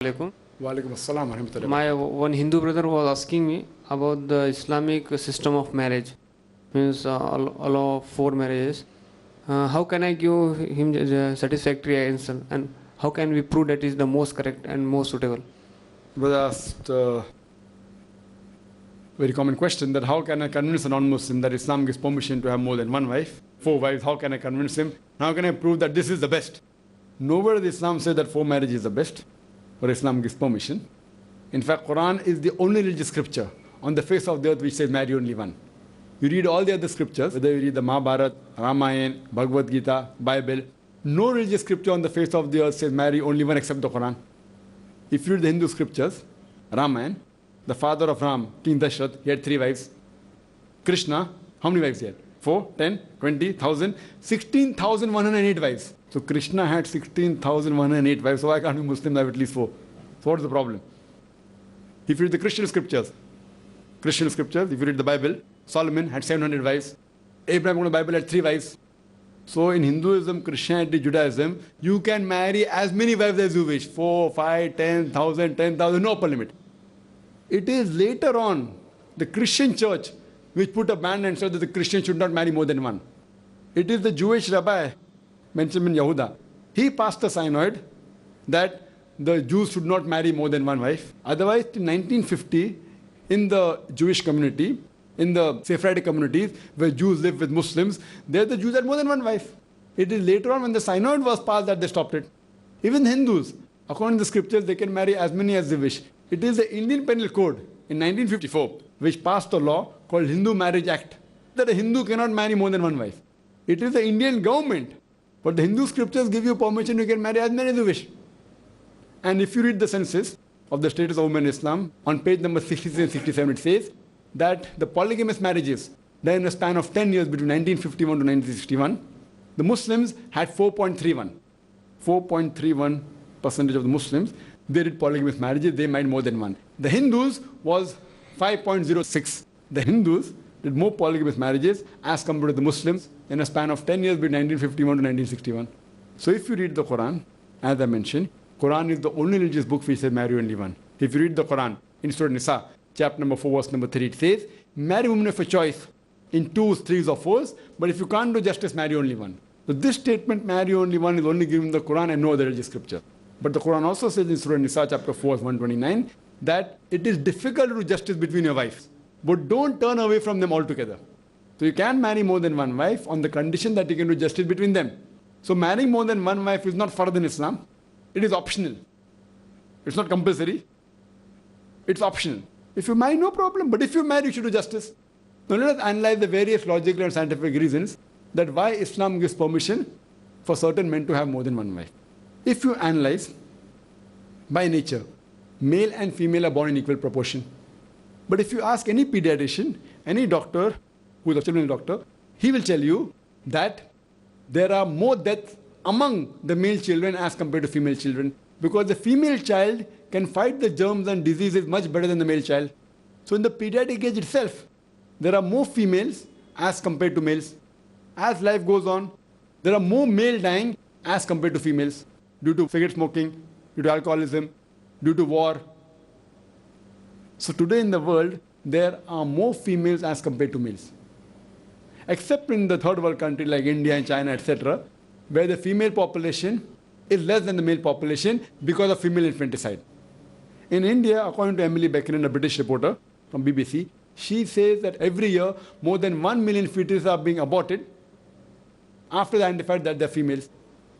Alaikum. Walaikum assalam warahmatullahi. My one Hindu brother was asking me about the Islamic system of marriage, means Allah four marriages. How can I give him the satisfactory answer, and how can we prove that is the most correct and most suitable? Brother asked a very common question, that how can I convince a non-Muslim that Islam gives permission to have more than one wife, 4 wives? How can I convince him? How can I prove that this is the best? Nowhere does Islam say that 4 marriages is the best, or Islam gives permission. In fact, Quran is the only religious scripture on the face of the earth which says marry only one. You read all the other scriptures, whether you read the Mahabharata, Ramayana, Bhagavad Gita, Bible, no religious scripture on the face of the earth says marry only one except the Quran. If you read the Hindu scriptures, Ramayana, the father of Ram, King Dashrath, he had 3 wives. Krishna, how many wives he had? 4, 10, 20, 1,000, 16,108 wives. So Krishna had 16,108 wives, so why can't we Muslims have at least 4? So what is the problem? If you read the Christian scriptures, if you read the Bible, Solomon had 700 wives. Abraham in the Bible had 3 wives. So in Hinduism, Christianity, Judaism, you can marry as many wives as you wish. 4, 5, 10,000, 10,000, no upper limit. It is later on the Christian church which put a ban and said that the Christian should not marry more than one. It is the Jewish rabbi, mentioned in Yehuda. He passed a synod that the Jews should not marry more than one wife. Otherwise, in 1950, in the Jewish community, in the Sephardic communities where Jews live with Muslims, there the Jews had more than one wife. It is later on when the synod was passed that they stopped it. Even Hindus, according to the scriptures, they can marry as many as they wish. It is the Indian Penal Code in 1954 which passed a law called Hindu Marriage Act that a Hindu cannot marry more than one wife. It is the Indian government, but the Hindu scriptures give you permission, you can marry as many as you wish. And if you read the census of the status of women in Islam, on page number 66 and 67, it says that the polygamous marriages done in a span of 10 years between 1951 to 1961, the Muslims had 4.31. 4.31% of the Muslims, they did polygamous marriages, they married more than one. The Hindus was 5.06. The Hindus did more polygamous marriages as compared to the Muslims in a span of 10 years between 1951 to 1961. So if you read the Quran, as I mentioned, Quran is the only religious book which says marry only one. If you read the Quran in Surah Nisa, chapter number 4, verse number 3, it says, marry women of a choice in 2s, 3s or 4s, but if you can't do justice, marry only one. So this statement, marry only one, is only given in the Quran and no other religious scripture. But the Quran also says in Surah Nisa, chapter 4, verse 129, that it is difficult to do justice between your wives, but don't turn away from them altogether. So you can marry more than one wife on the condition that you can do justice between them. So marrying more than one wife is not fard in Islam. It is optional. It's not compulsory. It's optional. If you marry, no problem. But if you marry, you should do justice. Now let us analyze the various logical and scientific reasons that why Islam gives permission for certain men to have more than one wife. If you analyze, by nature, male and female are born in equal proportion. But if you ask any pediatrician, any doctor who is a children's doctor, he will tell you that there are more deaths among the male children as compared to female children, because the female child can fight the germs and diseases much better than the male child. So in the pediatric age itself, there are more females as compared to males. As life goes on, there are more male dying as compared to females due to cigarette smoking, due to alcoholism, due to war. So today in the world, there are more females as compared to males. Except in the third world country like India and China, etc., where the female population is less than the male population because of female infanticide. In India, according to Emily Beckerin, a British reporter from BBC, she says that every year more than 1 million fetuses are being aborted after they identified that they're females.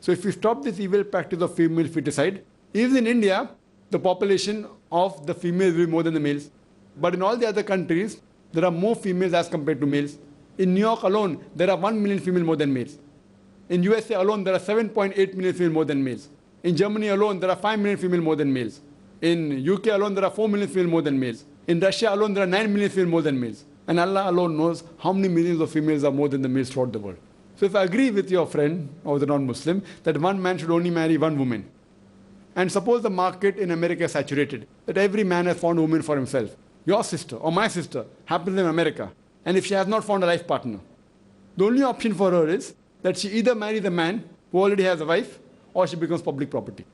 So if we stop this evil practice of female feticide, even in India, the population of the females will be more than the males. But in all the other countries, there are more females as compared to males. In New York alone, there are 1 million females more than males. In USA alone, there are 7.8 million females more than males. In Germany alone, there are 5 million females more than males. In UK alone, there are 4 million females more than males. In Russia alone, there are 9 million females more than males. And Allah alone knows how many millions of females are more than the males throughout the world. So if I agree with your friend or the non-Muslim that one man should only marry one woman, and suppose the market in America is saturated, that every man has found a woman for himself, your sister or my sister happens in America, and if she has not found a life partner, the only option for her is that she either marries a man who already has a wife, or she becomes public property.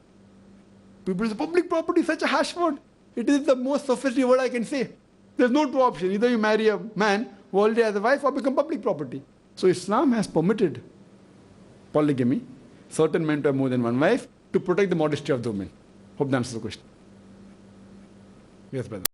People say public property is such a harsh word. It is the most sophisticated word I can say. There's no two options. Either you marry a man who already has a wife or become public property. So Islam has permitted polygamy, certain men to have more than one wife, to protect the modesty of the women. Hope that answers the question. Yes, brother.